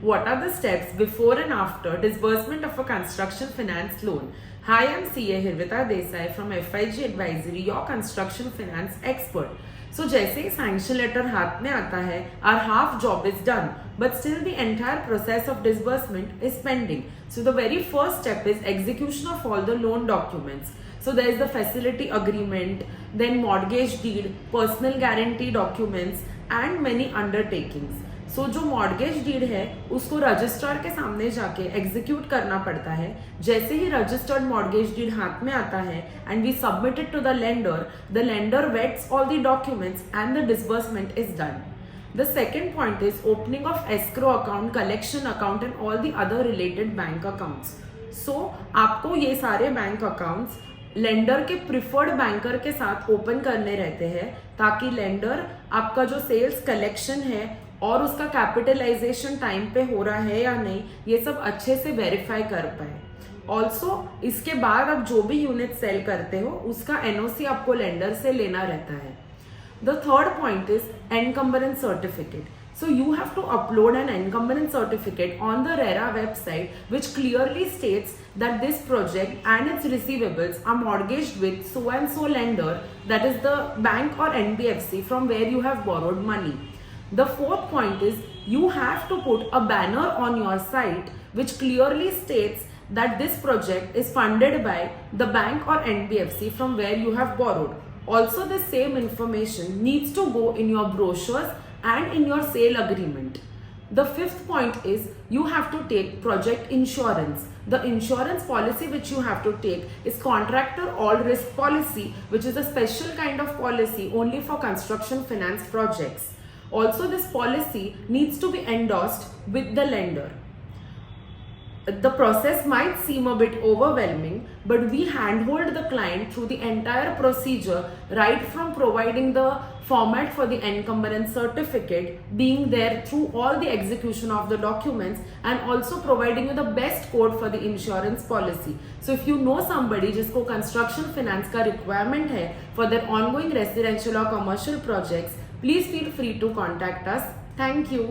What are the steps before and after disbursement of a construction finance loan? Hi, I'm CA Hirvita Desai from FIG Advisory, your construction finance expert. So जैसे ही sanction letter हाथ में आता है, our half job is done, but still the entire process of disbursement is pending. So the very first step is execution of all the loan documents. So there is the facility agreement, then mortgage deed, personal guarantee documents and many undertakings. सो जो mortgage deed है उसको registrar के सामने जाके execute करना पड़ता है. जैसे ही रजिस्टर्ड मॉर्गेज डीड हाथ में आता है and we submit it to the lender vets all the documents and the disbursement is done. The second point is opening of escrow account, collection account and all the other related bank accounts. So आपको ये सारे bank accounts lender के preferred banker के साथ open करने रहते हैं ताकि लेंडर आपका जो सेल्स कलेक्शन है और उसका कैपिटलाइजेशन टाइम पे हो रहा है या नहीं ये सब अच्छे से वेरीफाई कर पाए. ऑल्सो इसके बाद आप जो भी यूनिट सेल करते हो उसका एनओसी आपको लेंडर से लेना रहता है. The third point is encumbrance certificate. So you have to upload an encumbrance certificate on the RERA website which clearly states that this project and its receivables are mortgaged with so and so lender, that is the bank or NBFC from where you have borrowed money. The fourth point is you have to put a banner on your site which clearly states that this project is funded by the bank or NBFC from where you have borrowed. Also, the same information needs to go in your brochures and in your sale agreement. The fifth point is you have to take project insurance. The insurance policy which you have to take is contractor all risk policy, which is a special kind of policy only for construction finance projects. Also, this policy needs to be endorsed with the lender. The process might seem a bit overwhelming, but we handhold the client through the entire procedure, right from providing the format for the encumbrance certificate, being there through all the execution of the documents, and also providing you the best quote for the insurance policy. So if you know somebody जिसको construction finance का requirement है for their ongoing residential or commercial projects, please feel free to contact us. Thank you.